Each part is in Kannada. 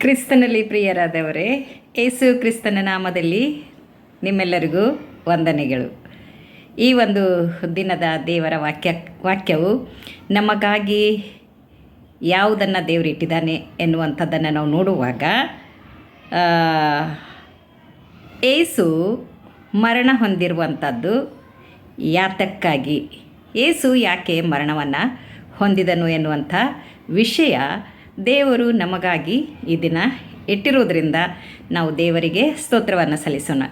ಕ್ರಿಸ್ತನಲ್ಲಿ ಪ್ರಿಯರಾದವರೇ, ಯೇಸು ಕ್ರಿಸ್ತನ ನಾಮದಲ್ಲಿ ನಿಮ್ಮೆಲ್ಲರಿಗೂ ವಂದನೆಗಳು. ಈ ಒಂದು ದಿನದ ದೇವರ ವಾಕ್ಯವು ನಮಗಾಗಿ ಯಾವುದನ್ನು ದೇವರಿಟ್ಟಿದ್ದಾನೆ ಎನ್ನುವಂಥದ್ದನ್ನು ನಾವು ನೋಡುವಾಗ, ಯೇಸು ಮರಣ ಹೊಂದಿರುವಂಥದ್ದು ಯಾತಕ್ಕಾಗಿ, ಯೇಸು ಯಾಕೆ ಮರಣವನ್ನು ಹೊಂದಿದನು ಎನ್ನುವಂಥ ವಿಷಯ ದೇವರು ನಮಗಾಗಿ ಈ ದಿನ ಇಟ್ಟಿರುವುದರಿಂದ ನಾವು ದೇವರಿಗೆ ಸ್ತೋತ್ರವನ್ನು ಸಲ್ಲಿಸೋಣ.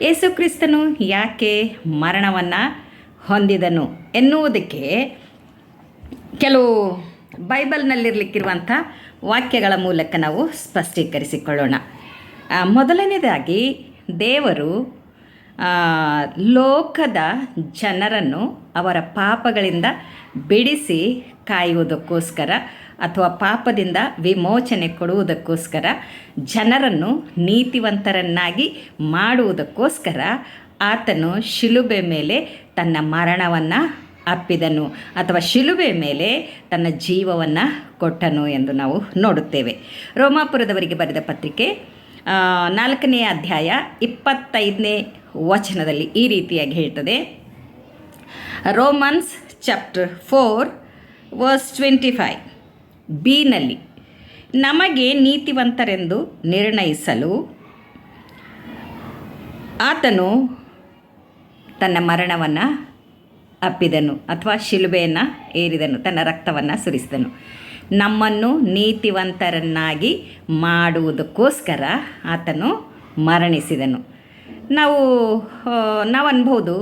ಯೇಸು ಕ್ರಿಸ್ತನು ಯಾಕೆ ಮರಣವನ್ನು ಹೊಂದಿದನು ಎನ್ನುವುದಕ್ಕೆ ಕೆಲವು ಬೈಬಲ್ನಲ್ಲಿರಲಿಕ್ಕಿರುವಂಥ ವಾಕ್ಯಗಳ ಮೂಲಕ ನಾವು ಸ್ಪಷ್ಟೀಕರಿಸಿಕೊಳ್ಳೋಣ. ಮೊದಲನೇದಾಗಿ, ದೇವರು ಲೋಕದ ಜನರನ್ನು ಅವರ ಪಾಪಗಳಿಂದ ಬಿಡಿಸಿ ಕಾಯುವುದಕ್ಕೋಸ್ಕರ ಅಥವಾ ಪಾಪದಿಂದ ವಿಮೋಚನೆ ಕೊಡುವುದಕ್ಕೋಸ್ಕರ, ಜನರನ್ನು ನೀತಿವಂತರನ್ನಾಗಿ ಮಾಡುವುದಕ್ಕೋಸ್ಕರ ಆತನು ಶಿಲುಬೆ ಮೇಲೆ ತನ್ನ ಮರಣವನ್ನು ಅಪ್ಪಿದನು ಅಥವಾ ಶಿಲುಬೆ ಮೇಲೆ ತನ್ನ ಜೀವವನ್ನು ಕೊಟ್ಟನು ಎಂದು ನಾವು ನೋಡುತ್ತೇವೆ. ರೋಮಾಪುರದವರಿಗೆ ಬರೆದ ಪತ್ರಿಕೆ 4ನೇ ಅಧ್ಯಾಯ 25ನೇ ವಚನದಲ್ಲಿ ಈ ರೀತಿಯಾಗಿ ಹೇಳ್ತದೆ. ರೋಮನ್ಸ್ ಚಾಪ್ಟರ್ 4 ವರ್ಸ್ 25 ಬಿನಲ್ಲಿ, ನಮಗೆ ನೀತಿವಂತರೆಂದು ನಿರ್ಣಯಿಸಲು ಆತನು ತನ್ನ ಮರಣವನ್ನು ಅಪ್ಪಿದನು ಅಥವಾ ಶಿಲುಬೆಯನ್ನು ಏರಿದನು, ತನ್ನ ರಕ್ತವನ್ನು ಸುರಿಸಿದನು. ನಮ್ಮನ್ನು ನೀತಿವಂತರನ್ನಾಗಿ ಮಾಡುವುದಕ್ಕೋಸ್ಕರ ಆತನು ಮರಣಿಸಿದನು. ನಾವು ಅನ್ಬೋದು,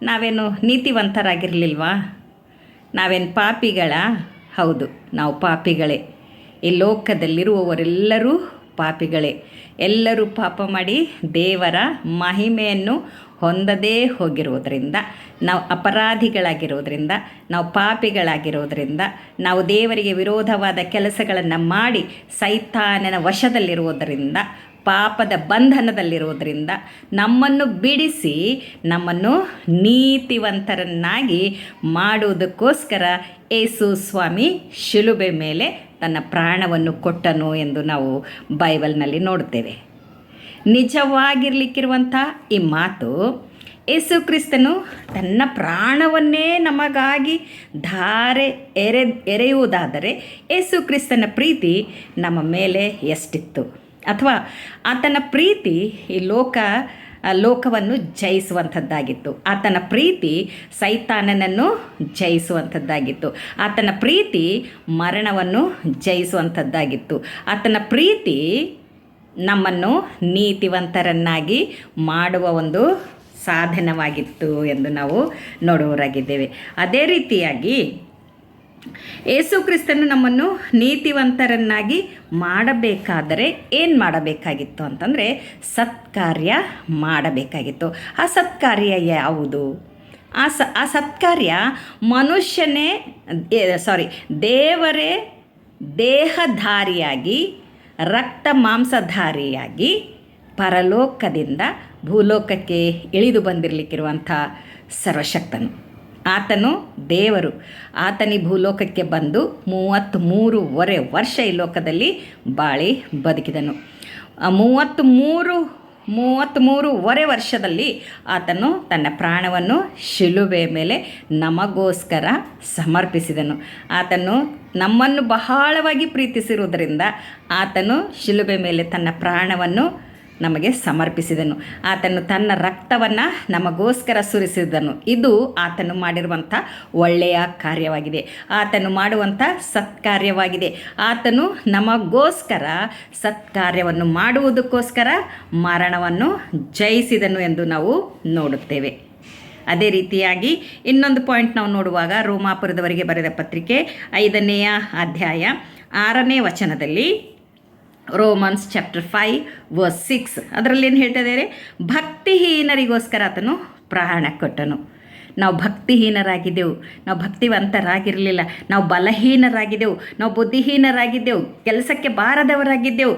ನಾವೇನು ನೀತಿವಂತರಾಗಿರಲಿಲ್ವಾ? ನಾವೇನು ಪಾಪಿಗಳ? ಹೌದು, ನಾವು ಪಾಪಿಗಳೇ. ಈ ಲೋಕದಲ್ಲಿರುವವರೆಲ್ಲರೂ ಪಾಪಿಗಳೇ. ಎಲ್ಲರೂ ಪಾಪ ಮಾಡಿ ದೇವರ ಮಹಿಮೆಯನ್ನು ಹೊಂದದೇ ಹೋಗಿರೋದ್ರಿಂದ, ನಾವು ಅಪರಾಧಿಗಳಾಗಿರೋದ್ರಿಂದ, ನಾವು ಪಾಪಿಗಳಾಗಿರೋದ್ರಿಂದ, ನಾವು ದೇವರಿಗೆ ವಿರೋಧವಾದ ಕೆಲಸಗಳನ್ನು ಮಾಡಿ ಸೈತಾನನ ವಶದಲ್ಲಿರುವುದರಿಂದ, ಪಾಪದ ಬಂಧನದಲ್ಲಿರೋದರಿಂದ ನಮ್ಮನ್ನು ಬಿಡಿಸಿ ನಮ್ಮನ್ನು ನೀತಿವಂತರನ್ನಾಗಿ ಮಾಡುವುದಕ್ಕೋಸ್ಕರ ಯೇಸು ಸ್ವಾಮಿ ಶಿಲುಬೆ ಮೇಲೆ ತನ್ನ ಪ್ರಾಣವನ್ನು ಕೊಟ್ಟನು ಎಂದು ನಾವು ಬೈಬಲ್ನಲ್ಲಿ ನೋಡ್ತೇವೆ. ನಿಜವಾಗಿರಲಿಕ್ಕಿರುವಂಥ ಈ ಮಾತು, ಯೇಸು ಕ್ರಿಸ್ತನು ತನ್ನ ಪ್ರಾಣವನ್ನೇ ನಮಗಾಗಿ ಎರೆಯುವುದಾದರೆ ಯೇಸು ಕ್ರಿಸ್ತನ ಪ್ರೀತಿ ನಮ್ಮ ಮೇಲೆ ಎಷ್ಟಿತ್ತು, ಅಥವಾ ಆತನ ಪ್ರೀತಿ ಈ ಲೋಕವನ್ನು ಜಯಿಸುವಂಥದ್ದಾಗಿತ್ತು. ಆತನ ಪ್ರೀತಿ ಸೈತಾನನನ್ನು ಜಯಿಸುವಂಥದ್ದಾಗಿತ್ತು. ಆತನ ಪ್ರೀತಿ ಮರಣವನ್ನು ಜಯಿಸುವಂಥದ್ದಾಗಿತ್ತು. ಆತನ ಪ್ರೀತಿ ನಮ್ಮನ್ನು ನೀತಿವಂತರನ್ನಾಗಿ ಮಾಡುವ ಒಂದು ಸಾಧನವಾಗಿತ್ತು ಎಂದು ನಾವು ನೋಡುವವರಾಗಿದ್ದೇವೆ. ಅದೇ ರೀತಿಯಾಗಿ ಯೇಸು ಕ್ರಿಸ್ತನು ನಮ್ಮನ್ನು ನೀತಿವಂತರನ್ನಾಗಿ ಮಾಡಬೇಕಾದರೆ ಏನು ಮಾಡಬೇಕಾಗಿತ್ತು ಅಂತಂದರೆ, ಸತ್ಕಾರ್ಯ ಮಾಡಬೇಕಾಗಿತ್ತು. ಆ ಸತ್ಕಾರ್ಯ ಯಾವುದು? ಆ ಸತ್ಕಾರ್ಯ ದೇವರೇ ದೇಹಧಾರಿಯಾಗಿ, ರಕ್ತ ಮಾಂಸಧಾರಿಯಾಗಿ ಪರಲೋಕದಿಂದ ಭೂಲೋಕಕ್ಕೆ ಇಳಿದು ಬಂದಿರಲಿಕ್ಕಿರುವಂಥ ಸರ್ವಶಕ್ತನು ಆತನು ದೇವರು. ಆತನಿ ಭೂಲೋಕಕ್ಕೆ ಬಂದು 33 ವರ್ಷ ಈ ಲೋಕದಲ್ಲಿ ಬಾಳಿ ಬದುಕಿದನು. 33 ವರ್ಷದಲ್ಲಿ ಆತನು ತನ್ನ ಪ್ರಾಣವನ್ನು ಶಿಲುಬೆ ಮೇಲೆ ನಮಗೋಸ್ಕರ ಸಮರ್ಪಿಸಿದನು. ಆತನು ನಮ್ಮನ್ನು ಬಹಳವಾಗಿ ಪ್ರೀತಿಸಿರುವುದರಿಂದ ಆತನು ಶಿಲುಬೆ ಮೇಲೆ ತನ್ನ ಪ್ರಾಣವನ್ನು ನಮಗೆ ಸಮರ್ಪಿಸಿದನು. ಆತನು ತನ್ನ ರಕ್ತವನ್ನು ನಮಗೋಸ್ಕರ ಸುರಿಸಿದನು. ಇದು ಆತನು ಮಾಡಿರುವಂಥ ಒಳ್ಳೆಯ ಕಾರ್ಯವಾಗಿದೆ. ಆತನು ಮಾಡುವಂಥ ಸತ್ಕಾರ್ಯವಾಗಿದೆ. ಆತನು ನಮಗೋಸ್ಕರ ಸತ್ಕಾರ್ಯವನ್ನು ಮಾಡುವುದಕ್ಕೋಸ್ಕರ ಮರಣವನ್ನು ಜಯಿಸಿದನು ಎಂದು ನಾವು ನೋಡುತ್ತೇವೆ. ಅದೇ ರೀತಿಯಾಗಿ ಇನ್ನೊಂದು ಪಾಯಿಂಟ್ ನಾವು ನೋಡುವಾಗ, ರೋಮಾಪುರದವರಿಗೆ ಬರೆದ ಪತ್ರಿಕೆ 5ನೇ ಅಧ್ಯಾಯ 6ನೇ ವಚನದಲ್ಲಿ, ರೋಮನ್ಸ್ ಚಾಪ್ಟರ್ 5 ವರ್ಸ್ 6 ಅದರಲ್ಲಿ ಏನು ಹೇಳ್ತಾ ಇದ್ದಾರೆ? ಭಕ್ತಿಹೀನರಿಗೋಸ್ಕರ ಆತನು ಪ್ರಾಣ ಕೊಟ್ಟನು. ನಾವು ಭಕ್ತಿಹೀನರಾಗಿದ್ದೆವು, ನಾವು ಭಕ್ತಿವಂತರಾಗಿರಲಿಲ್ಲ, ನಾವು ಬಲಹೀನರಾಗಿದ್ದೆವು, ನಾವು ಬುದ್ಧಿಹೀನರಾಗಿದ್ದೆವು, ಕೆಲಸಕ್ಕೆ ಬಾರದವರಾಗಿದ್ದೆವು,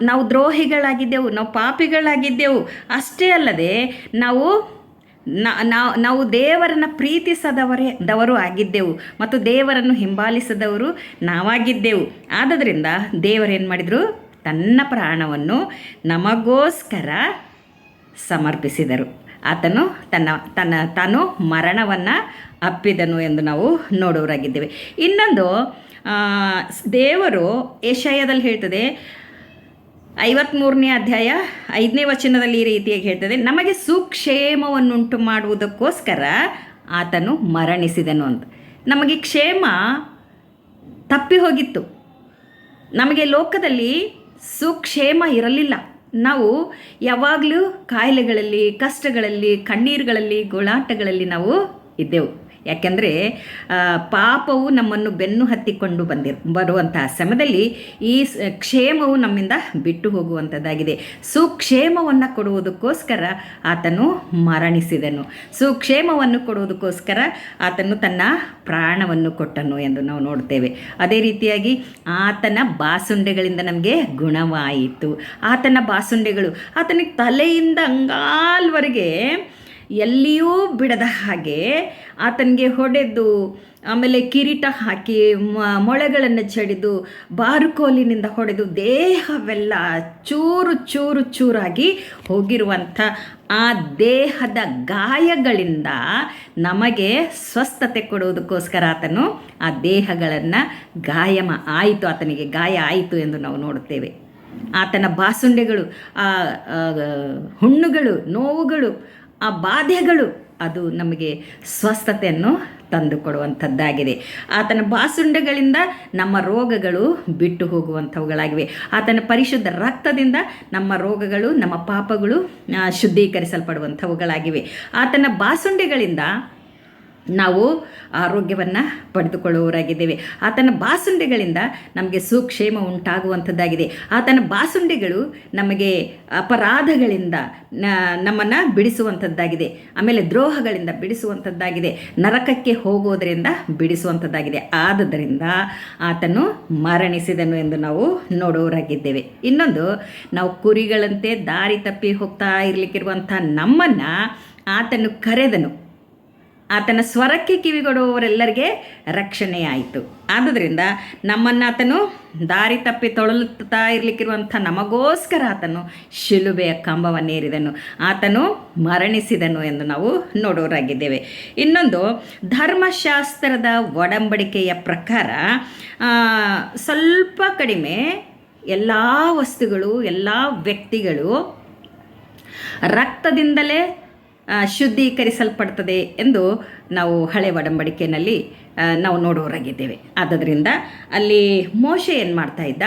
ನಾವು ದ್ರೋಹಿಗಳಾಗಿದ್ದೆವು, ನಾವು ಪಾಪಿಗಳಾಗಿದ್ದೆವು. ಅಷ್ಟೇ ಅಲ್ಲದೆ ನಾವು ನಾವು ದೇವರನ್ನು ದವರು ಆಗಿದ್ದೆವು ಮತ್ತು ದೇವರನ್ನು ಹಿಂಬಾಲಿಸದವರು ನಾವಾಗಿದ್ದೆವು. ಆದ್ದರಿಂದ ದೇವರೇನು ಮಾಡಿದರು? ತನ್ನ ಪ್ರಾಣವನ್ನು ನಮಗೋಸ್ಕರ ಸಮರ್ಪಿಸಿದರು. ಆತನು ತಾನು ಮರಣವನ್ನು ಅಪ್ಪಿದನು ಎಂದು ನಾವು ನೋಡೋರಾಗಿದ್ದೇವೆ. ಇನ್ನೊಂದು ದೇವರು ಯೆಶಾಯದಲ್ಲಿ ಹೇಳ್ತದೆ, 53ನೇ ಅಧ್ಯಾಯ 5ನೇ ವಚನದಲ್ಲಿ ಈ ರೀತಿಯಾಗಿ ಹೇಳ್ತದೆ, ನಮಗೆ ಸುಕ್ಷೇಮವನ್ನುಂಟು ಮಾಡುವುದಕ್ಕೋಸ್ಕರ ಆತನು ಮರಣಿಸಿದನು ಅಂತ. ನಮಗೆ ಕ್ಷೇಮ ತಪ್ಪಿ ಹೋಗಿತ್ತು. ನಮಗೆ ಲೋಕದಲ್ಲಿ ಸುಕ್ಷೇಮ ಇರಲಿಲ್ಲ. ನಾವು ಯಾವಾಗಲೂ ಕಾಯಿಲೆಗಳಲ್ಲಿ, ಕಷ್ಟಗಳಲ್ಲಿ, ಕಣ್ಣೀರುಗಳಲ್ಲಿ, ಗೋಳಾಟಗಳಲ್ಲಿ ನಾವು ಇದ್ದೆವು. ಯಾಕೆಂದರೆ ಪಾಪವು ನಮ್ಮನ್ನು ಬೆನ್ನು ಹತ್ತಿಕೊಂಡು ಬರುವಂತಹ ಸಮಯದಲ್ಲಿ ಈ ಕ್ಷೇಮವು ನಮ್ಮಿಂದ ಬಿಟ್ಟು ಹೋಗುವಂಥದ್ದಾಗಿದೆ. ಸುಕ್ಷೇಮವನ್ನು ಕೊಡುವುದಕ್ಕೋಸ್ಕರ ಆತನು ಮರಣಿಸಿದನು. ಸುಕ್ಷೇಮವನ್ನು ಕೊಡುವುದಕ್ಕೋಸ್ಕರ ಆತನು ತನ್ನ ಪ್ರಾಣವನ್ನು ಕೊಟ್ಟನು ಎಂದು ನಾವು ನೋಡ್ತೇವೆ. ಅದೇ ರೀತಿಯಾಗಿ ಆತನ ಬಾಸುಂಡೆಗಳಿಂದ ನಮಗೆ ಗುಣವಾಯಿತು. ಆತನ ಬಾಸುಂಡೆಗಳು ಆತನಿಗೆ ತಲೆಯಿಂದ ಅಂಗಾಲ್ವರೆಗೆ ಎಲ್ಲಿಯೂ ಬಿಡದ ಹಾಗೆ ಆತನಿಗೆ ಹೊಡೆದು, ಆಮೇಲೆ ಕಿರೀಟ ಹಾಕಿ ಮೊಳೆಗಳನ್ನು ಚಡಿದು, ಬಾರುಕೋಲಿನಿಂದ ಹೊಡೆದು ದೇಹವೆಲ್ಲ ಚೂರಾಗಿ ಹೋಗಿರುವಂಥ ಆ ದೇಹದ ಗಾಯಗಳಿಂದ ನಮಗೆ ಸ್ವಸ್ಥತೆ ಕೊಡುವುದಕ್ಕೋಸ್ಕರ ಆತನು ಆ ದೇಹಗಳನ್ನು ಆತನಿಗೆ ಗಾಯ ಆಯಿತು ಎಂದು ನಾವು ನೋಡುತ್ತೇವೆ. ಆತನ ಬಾಸುಂಡೆಗಳು, ಆ ಹುಣ್ಣುಗಳು, ನೋವುಗಳು, ಆ ಬಾಧೆಗಳು ಅದು ನಮಗೆ ಸ್ವಸ್ಥತೆಯನ್ನು ತಂದುಕೊಡುವಂಥದ್ದಾಗಿದೆ. ಆತನ ಬಾಸುಂಡೆಗಳಿಂದ ನಮ್ಮ ರೋಗಗಳು ಬಿಟ್ಟು ಹೋಗುವಂಥವುಗಳಾಗಿವೆ. ಆತನ ಪರಿಶುದ್ಧ ರಕ್ತದಿಂದ ನಮ್ಮ ರೋಗಗಳು, ನಮ್ಮ ಪಾಪಗಳು ಶುದ್ಧೀಕರಿಸಲ್ಪಡುವಂಥವುಗಳಾಗಿವೆ. ಆತನ ಬಾಸುಂಡೆಗಳಿಂದ ನಾವು ಆರೋಗ್ಯವನ್ನು ಪಡೆದುಕೊಳ್ಳುವವರಾಗಿದ್ದೇವೆ. ಆತನ ಬಾಸುಂಡೆಗಳಿಂದ ನಮಗೆ ಸುಕ್ಷೇಮ ಉಂಟಾಗುವಂಥದ್ದಾಗಿದೆ. ಆತನ ಬಾಸುಂಡೆಗಳು ನಮಗೆ ಅಪರಾಧಗಳಿಂದ ನಮ್ಮನ್ನು ಬಿಡಿಸುವಂಥದ್ದಾಗಿದೆ. ಆಮೇಲೆ ದ್ರೋಹಗಳಿಂದ ಬಿಡಿಸುವಂಥದ್ದಾಗಿದೆ. ನರಕಕ್ಕೆ ಹೋಗೋದರಿಂದ ಬಿಡಿಸುವಂಥದ್ದಾಗಿದೆ. ಆದ್ದರಿಂದ ಆತನು ಮರಣಿಸಿದನು ಎಂದು ನಾವು ನೋಡೋರಾಗಿದ್ದೇವೆ. ಇನ್ನೊಂದು, ನಾವು ಕುರಿಗಳಂತೆ ದಾರಿ ತಪ್ಪಿ ಹೋಗ್ತಾ ಇರಲಿಕ್ಕಿರುವಂಥ ನಮ್ಮನ್ನು ಆತನು ಕರೆದನು. ಆತನ ಸ್ವರಕ್ಕೆ ಕಿವಿಗೊಡುವವರೆಲ್ಲರಿಗೆ ರಕ್ಷಣೆಯಾಯಿತು. ಆದ್ದರಿಂದ ನಮ್ಮನ್ನು ಆತನು ದಾರಿ ತಪ್ಪಿ ತೊಳಲುತ್ತಾ ಇರಲಿಕ್ಕಿರುವಂಥ ನಮಗೋಸ್ಕರ ಆತನು ಶಿಲುಬೆಯ ಕಂಬವನ್ನೇರಿದನು. ಆತನು ಮರಣಿಸಿದನು ಎಂದು ನಾವು ನೋಡೋರಾಗಿದ್ದೇವೆ. ಇನ್ನೊಂದು, ಧರ್ಮಶಾಸ್ತ್ರದ ಒಡಂಬಡಿಕೆಯ ಪ್ರಕಾರ ಸ್ವಲ್ಪ ಕಡಿಮೆ ಎಲ್ಲ ವಸ್ತುಗಳು, ಎಲ್ಲ ವ್ಯಕ್ತಿಗಳು ರಕ್ತದಿಂದಲೇ ಶುದ್ಧೀಕರಿಸಲ್ಪಡ್ತದೆ ಎಂದು ನಾವು ಹಳೆ ಒಡಂಬಡಿಕೆಯಲ್ಲಿ ನಾವು ನೋಡೋರಾಗಿದ್ದೇವೆ. ಆದ್ದರಿಂದ ಅಲ್ಲಿ ಮೋಶೆ ಏನು ಮಾಡ್ತಾ ಇದ್ದ?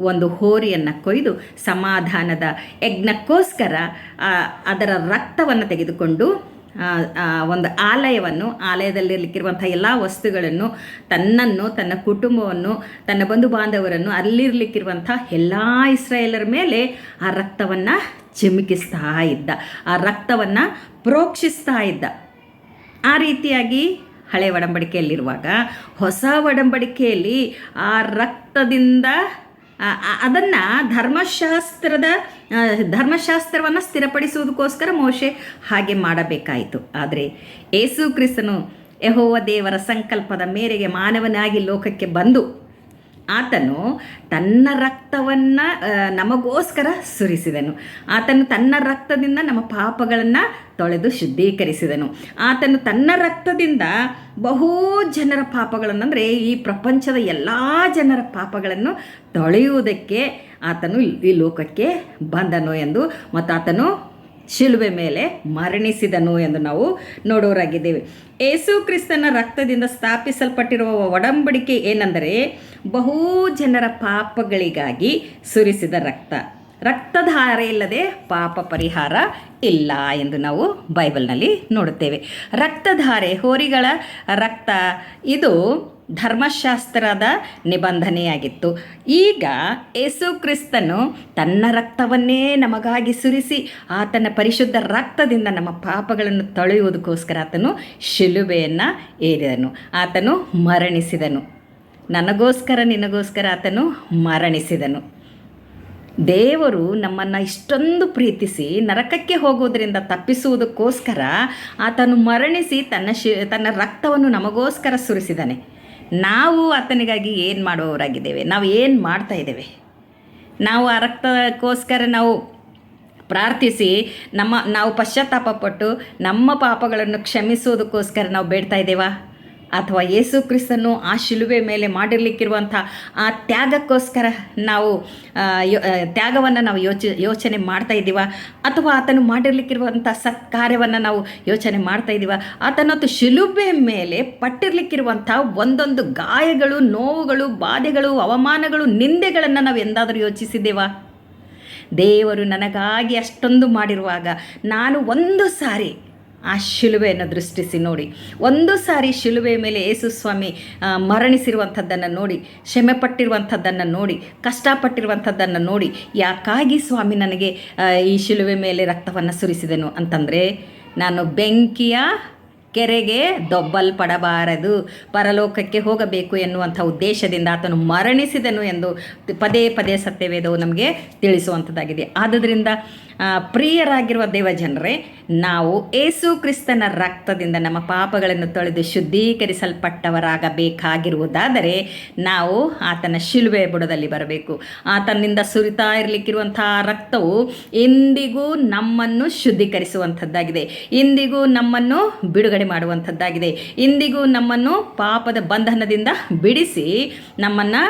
ಒಂದು ಹೋರಿಯನ್ನು ಕೊಯ್ದು ಸಮಾಧಾನದ ಯಜ್ಞಕ್ಕೋಸ್ಕರ ಅದರ ರಕ್ತವನ್ನು ತೆಗೆದುಕೊಂಡು ಒಂದು ಆಲಯದಲ್ಲಿರಲಿಕ್ಕಿರುವಂಥ ಎಲ್ಲ ವಸ್ತುಗಳನ್ನು, ತನ್ನನ್ನು, ತನ್ನ ಕುಟುಂಬವನ್ನು, ತನ್ನ ಬಂಧು ಬಾಂಧವರನ್ನು, ಅಲ್ಲಿರಲಿಕ್ಕಿರುವಂಥ ಎಲ್ಲ ಇಸ್ರಾಯೇಲರ ಮೇಲೆ ಆ ರಕ್ತವನ್ನು ಚಿಮುಕಿಸ್ತಾ ಇದ್ದ, ಆ ರಕ್ತವನ್ನು ಪ್ರೋಕ್ಷಿಸ್ತಾ ಇದ್ದ. ಆ ರೀತಿಯಾಗಿ ಹಳೆ ಒಡಂಬಡಿಕೆಯಲ್ಲಿರುವಾಗ ಹೊಸ ಒಡಂಬಡಿಕೆಯಲ್ಲಿ ಆ ರಕ್ತದಿಂದ ಅದನ್ನು ಧರ್ಮಶಾಸ್ತ್ರವನ್ನು ಸ್ಥಿರಪಡಿಸುವುದಕ್ಕೋಸ್ಕರ ಮೋಶೆ ಹಾಗೆ ಮಾಡಬೇಕಾಯಿತು. ಆದರೆ ಯೇಸು ಕ್ರಿಸ್ತನು ಯೆಹೋವ ದೇವರ ಸಂಕಲ್ಪದ ಮೇರೆಗೆ ಮಾನವನಾಗಿ ಲೋಕಕ್ಕೆ ಬಂದು ಆತನು ತನ್ನ ರಕ್ತವನ್ನು ನಮಗೋಸ್ಕರ ಸುರಿಸಿದನು. ಆತನು ತನ್ನ ರಕ್ತದಿಂದ ನಮ್ಮ ಪಾಪಗಳನ್ನು ತೊಳೆದು ಶುದ್ಧೀಕರಿಸಿದನು. ಆತನು ತನ್ನ ರಕ್ತದಿಂದ ಬಹು ಜನರ ಪಾಪಗಳನ್ನು, ಅಂದರೆ ಈ ಪ್ರಪಂಚದ ಎಲ್ಲ ಜನರ ಪಾಪಗಳನ್ನು ತೊಳೆಯುವುದಕ್ಕೆ ಆತನು ಈ ಲೋಕಕ್ಕೆ ಬಂದನು ಎಂದು, ಮತ್ತು ಆತನು ಶಿಲುಬೆ ಮೇಲೆ ಮರಣಿಸಿದನು ಎಂದು ನಾವು ನೋಡೋರಾಗಿದ್ದೇವೆ. ಯೇಸು ಕ್ರಿಸ್ತನ ರಕ್ತದಿಂದ ಸ್ಥಾಪಿಸಲ್ಪಟ್ಟಿರುವ ಒಡಂಬಡಿಕೆ ಏನೆಂದರೆ, ಬಹು ಜನರ ಪಾಪಗಳಿಗಾಗಿ ಸುರಿಸಿದ ರಕ್ತಧಾರೆ ಇಲ್ಲದೆ ಪಾಪ ಪರಿಹಾರ ಇಲ್ಲ ಎಂದು ನಾವು ಬೈಬಲ್ನಲ್ಲಿ ನೋಡುತ್ತೇವೆ. ರಕ್ತಧಾರೆ, ಹೋರಿಗಳ ರಕ್ತ, ಇದು ಧರ್ಮಶಾಸ್ತ್ರದ ನಿಬಂಧನೆಯಾಗಿತ್ತು. ಈಗ ಯೇಸು ಕ್ರಿಸ್ತನು ತನ್ನ ರಕ್ತವನ್ನೇ ನಮಗಾಗಿ ಸುರಿಸಿ ಆತನ ಪರಿಶುದ್ಧ ರಕ್ತದಿಂದ ನಮ್ಮ ಪಾಪಗಳನ್ನು ತೊಳೆಯುವುದಕ್ಕೋಸ್ಕರ ಆತನು ಶಿಲುಬೆಯನ್ನು ಏರಿದನು. ಆತನು ಮರಣಿಸಿದನು. ನನಗೋಸ್ಕರ, ನಿನಗೋಸ್ಕರ ಆತನು ಮರಣಿಸಿದನು. ದೇವರು ನಮ್ಮನ್ನು ಇಷ್ಟೊಂದು ಪ್ರೀತಿಸಿ ನರಕಕ್ಕೆ ಹೋಗೋದರಿಂದ ತಪ್ಪಿಸುವುದಕ್ಕೋಸ್ಕರ ಆತನು ಮರಣಿಸಿ ತನ್ನ ರಕ್ತವನ್ನು ನಮಗೋಸ್ಕರ ಸುರಿಸಿದ್ದಾನೆ. ನಾವು ಆತನಿಗಾಗಿ ಏನು ಮಾಡುವವರಾಗಿದ್ದೇವೆ? ನಾವು ಏನು ಮಾಡ್ತಾ ಇದ್ದೇವೆ? ನಾವು ಆ ರಕ್ತಕ್ಕೋಸ್ಕರ ನಾವು ಪ್ರಾರ್ಥಿಸಿ ನಾವು ಪಶ್ಚಾತ್ತಾಪಪಟ್ಟು ನಮ್ಮ ಪಾಪಗಳನ್ನು ಕ್ಷಮಿಸುವುದಕ್ಕೋಸ್ಕರ ನಾವು ಬೇಡ್ತಾ ಇದ್ದೇವಾ? ಅಥವಾ ಯೇಸು ಕ್ರಿಸ್ತನು ಆ ಶಿಲುಬೆ ಮೇಲೆ ಮಾಡಿರಲಿಕ್ಕಿರುವಂಥ ಆ ತ್ಯಾಗಕ್ಕೋಸ್ಕರ ನಾವು ತ್ಯಾಗವನ್ನು ನಾವು ಯೋಚನೆ ಮಾಡ್ತಾ ಇದ್ದೀವ? ಅಥವಾ ಆತನು ಮಾಡಿರಲಿಕ್ಕಿರುವಂಥ ಸತ್ಕಾರ್ಯವನ್ನು ನಾವು ಯೋಚನೆ ಮಾಡ್ತಾ ಇದ್ದೀವ? ಆತನತ್ತು ಶಿಲುಬೆ ಮೇಲೆ ಪಟ್ಟಿರಲಿಕ್ಕಿರುವಂಥ ಒಂದೊಂದು ಗಾಯಗಳು, ನೋವುಗಳು, ಬಾಧೆಗಳು, ಅವಮಾನಗಳು, ನಿಂದೆಗಳನ್ನು ನಾವು ಎಂದಾದರೂ ಯೋಚಿಸಿದ್ದೇವಾ? ದೇವರು ನನಗಾಗಿ ಅಷ್ಟೊಂದು ಮಾಡಿರುವಾಗ ನಾನು ಒಂದು ಸಾರಿ ಆ ಶಿಲುಬೆಯನ್ನು ದೃಷ್ಟಿಸಿ ನೋಡಿ, ಒಂದು ಸಾರಿ ಶಿಲುಬೆ ಮೇಲೆ ಯೇಸು ಸ್ವಾಮಿ ಮರಣಿಸಿರುವಂಥದ್ದನ್ನು ನೋಡಿ, ಶ್ರಮೆ ಪಟ್ಟಿರುವಂಥದ್ದನ್ನು ನೋಡಿ, ಕಷ್ಟಪಟ್ಟಿರುವಂಥದ್ದನ್ನು ನೋಡಿ, ಯಾಕಾಗಿ ಸ್ವಾಮಿ ನನಗೆ ಈ ಶಿಲುಬೆ ಮೇಲೆ ರಕ್ತವನ್ನು ಸುರಿಸಿದೆನು ಅಂತಂದರೆ, ನಾನು ಬೆಂಕಿಯ ಕೆರೆಗೆ ದೊಬ್ಬಲ್ಪಡಬಾರದು, ಪರಲೋಕಕ್ಕೆ ಹೋಗಬೇಕು ಎನ್ನುವಂಥ ಉದ್ದೇಶದಿಂದ ಆತನು ಮರಣಿಸಿದನು ಎಂದು ಪದೇ ಪದೇ ಸತ್ಯವೇದವು ನಮಗೆ ತಿಳಿಸುವಂಥದ್ದಾಗಿದೆ. ಆದುದರಿಂದ ಪ್ರಿಯರಾಗಿರುವ ದೇವಜನರೇ, ನಾವು ಯೇಸು ಕ್ರಿಸ್ತನ ರಕ್ತದಿಂದ ನಮ್ಮ ಪಾಪಗಳನ್ನು ತೊಳೆದು ಶುದ್ಧೀಕರಿಸಲ್ಪಟ್ಟವರಾಗಬೇಕಾಗಿರುವುದಾದರೆ ನಾವು ಆತನ ಶಿಲುಬೆ ಬುಡದಲ್ಲಿ ಬರಬೇಕು. ಆತನಿಂದ ಸುರಿತಾ ಇರಲಿಕ್ಕಿರುವಂಥ ರಕ್ತವು ಇಂದಿಗೂ ನಮ್ಮನ್ನು ಶುದ್ಧೀಕರಿಸುವಂಥದ್ದಾಗಿದೆ, ಇಂದಿಗೂ ನಮ್ಮನ್ನು ಬಿಡುಗಡೆ ಮಾಡುವಂಥದ್ದಾಗಿದೆ, ಇಂದಿಗೂ ನಮ್ಮನ್ನು ಪಾಪದ ಬಂಧನದಿಂದ ಬಿಡಿಸಿ ನಮ್ಮನ್ನು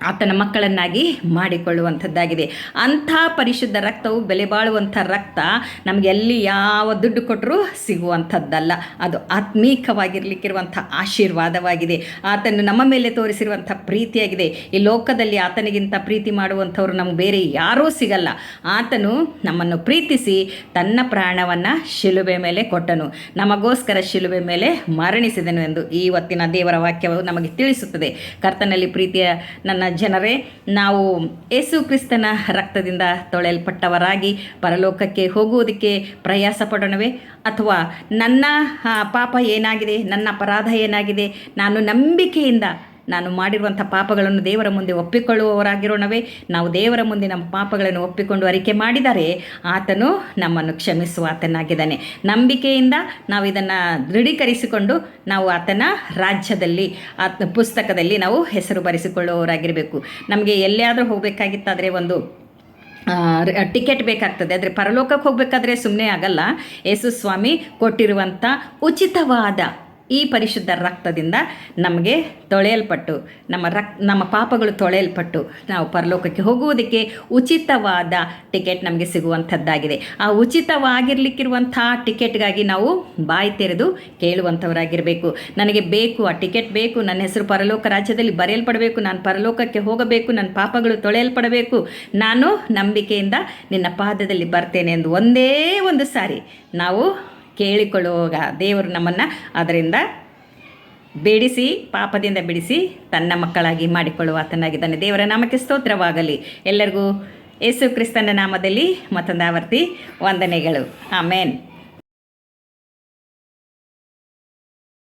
ಆತನ ಮಕ್ಕಳನ್ನಾಗಿ ಮಾಡಿಕೊಳ್ಳುವಂಥದ್ದಾಗಿದೆ. ಅಂಥ ಪರಿಶುದ್ಧ ರಕ್ತವು ಬೆಲೆ ಬಾಳುವಂಥ ರಕ್ತ ನಮಗೆ ಎಲ್ಲಿ ಯಾವ ದುಡ್ಡು ಕೊಟ್ಟರೂ ಸಿಗುವಂಥದ್ದಲ್ಲ. ಅದು ಆತ್ಮೀಕವಾಗಿರಲಿಕ್ಕಿರುವಂಥ ಆಶೀರ್ವಾದವಾಗಿದೆ. ಆತನು ನಮ್ಮ ಮೇಲೆ ತೋರಿಸಿರುವಂಥ ಪ್ರೀತಿಯಾಗಿದೆ. ಈ ಲೋಕದಲ್ಲಿ ಆತನಿಗಿಂತ ಪ್ರೀತಿ ಮಾಡುವಂಥವ್ರು ನಮ್ಗೆ ಬೇರೆ ಯಾರೂ ಸಿಗಲ್ಲ. ಆತನು ನಮ್ಮನ್ನು ಪ್ರೀತಿಸಿ ತನ್ನ ಪ್ರಾಣವನ್ನು ಶಿಲುಬೆ ಮೇಲೆ ಕೊಟ್ಟನು, ನಮಗೋಸ್ಕರ ಶಿಲುಬೆ ಮೇಲೆ ಮರಣಿಸಿದನು ಎಂದು ಇವತ್ತಿನ ದೇವರ ವಾಕ್ಯವು ನಮಗೆ ತಿಳಿಸುತ್ತದೆ. ಕರ್ತನಲ್ಲಿ ಪ್ರೀತಿಯ ನನ್ನ ಜನರೇ, ನಾವು ಯೇಸು ಕ್ರಿಸ್ತನ ರಕ್ತದಿಂದ ತೊಳೆಯಲ್ಪಟ್ಟವರಾಗಿ ಪರಲೋಕಕ್ಕೆ ಹೋಗುವುದಕ್ಕೆ ಪ್ರಯಾಸ ಪಡೋಣವೇ? ಅಥವಾ ನನ್ನ ಪಾಪ ಏನಾಗಿದೆ, ನನ್ನ ಅಪರಾಧ ಏನಾಗಿದೆ, ನಾನು ನಂಬಿಕೆಯಿಂದ ನಾನು ಮಾಡಿರುವಂಥ ಪಾಪಗಳನ್ನು ದೇವರ ಮುಂದೆ ಒಪ್ಪಿಕೊಳ್ಳುವವರಾಗಿರೋಣವೇ? ನಾವು ದೇವರ ಮುಂದೆ ನಮ್ಮ ಪಾಪಗಳನ್ನು ಒಪ್ಪಿಕೊಂಡು ಅರಿಕೆ ಮಾಡಿದರೆ ಆತನು ನಮ್ಮನ್ನು ಕ್ಷಮಿಸುವ ಆತನಾಗಿದ್ದಾನೆ. ನಂಬಿಕೆಯಿಂದ ನಾವು ಇದನ್ನು ದೃಢೀಕರಿಸಿಕೊಂಡು ನಾವು ಆತನ ರಾಜ್ಯದಲ್ಲಿ ಪುಸ್ತಕದಲ್ಲಿ ನಾವು ಹೆಸರು ಬರೆಸಿಕೊಳ್ಳುವವರಾಗಿರಬೇಕು. ನಮಗೆ ಎಲ್ಲಿಯಾದರೂ ಹೋಗಬೇಕಾಗಿತ್ತಾದರೆ ಒಂದು ಟಿಕೆಟ್ ಬೇಕಾಗ್ತದೆ. ಆದರೆ ಪರಲೋಕಕ್ಕೆ ಹೋಗಬೇಕಾದ್ರೆ ಸುಮ್ಮನೆ ಆಗಲ್ಲ. ಯೇಸು ಸ್ವಾಮಿ ಕೊಟ್ಟಿರುವಂಥ ಉಚಿತವಾದ ಈ ಪರಿಶುದ್ಧ ರಕ್ತದಿಂದ ನಮಗೆ ತೊಳೆಯಲ್ಪಟ್ಟು ನಮ್ಮ ಪಾಪಗಳು ತೊಳೆಯಲ್ಪಟ್ಟು ನಾವು ಪರಲೋಕಕ್ಕೆ ಹೋಗುವುದಕ್ಕೆ ಉಚಿತವಾದ ಟಿಕೆಟ್ ನಮಗೆ ಸಿಗುವಂಥದ್ದಾಗಿದೆ. ಆ ಉಚಿತವಾಗಿರಲಿಕ್ಕಿರುವಂಥ ಟಿಕೆಟ್ಗಾಗಿ ನಾವು ಬಾಯಿ ತೆರೆದು ಕೇಳುವಂಥವರಾಗಿರಬೇಕು. ನನಗೆ ಬೇಕು, ಆ ಟಿಕೆಟ್ ಬೇಕು, ನನ್ನ ಹೆಸರು ಪರಲೋಕ ರಾಜ್ಯದಲ್ಲಿ ಬರೆಯಲ್ಪಡಬೇಕು, ನಾನು ಪರಲೋಕಕ್ಕೆ ಹೋಗಬೇಕು, ನನ್ನ ಪಾಪಗಳು ತೊಳೆಯಲ್ಪಡಬೇಕು, ನಾನು ನಂಬಿಕೆಯಿಂದ ನಿನ್ನ ಪಾದದಲ್ಲಿ ಬರ್ತೇನೆ ಎಂದು ಒಂದೇ ಒಂದು ಸಾರಿ ನಾವು ಕೇಳಿಕೊಳ್ಳುವಾಗ ದೇವರು ನಮ್ಮನ್ನು ಅದರಿಂದ ಬಿಡಿಸಿ, ಪಾಪದಿಂದ ಬಿಡಿಸಿ ತನ್ನ ಮಕ್ಕಳಾಗಿ ಮಾಡಿಕೊಳ್ಳುವ ಆತನಾಗಿದ್ದಾನೆ. ದೇವರ ನಾಮಕ್ಕೆ ಸ್ತೋತ್ರವಾಗಲಿ. ಎಲ್ಲರಿಗೂ ಯೇಸು ಕ್ರಿಸ್ತನ ನಾಮದಲ್ಲಿ ಮತ್ತೊಂದು ಆವರ್ತಿ ವಂದನೆಗಳು. ಆಮೇನ್.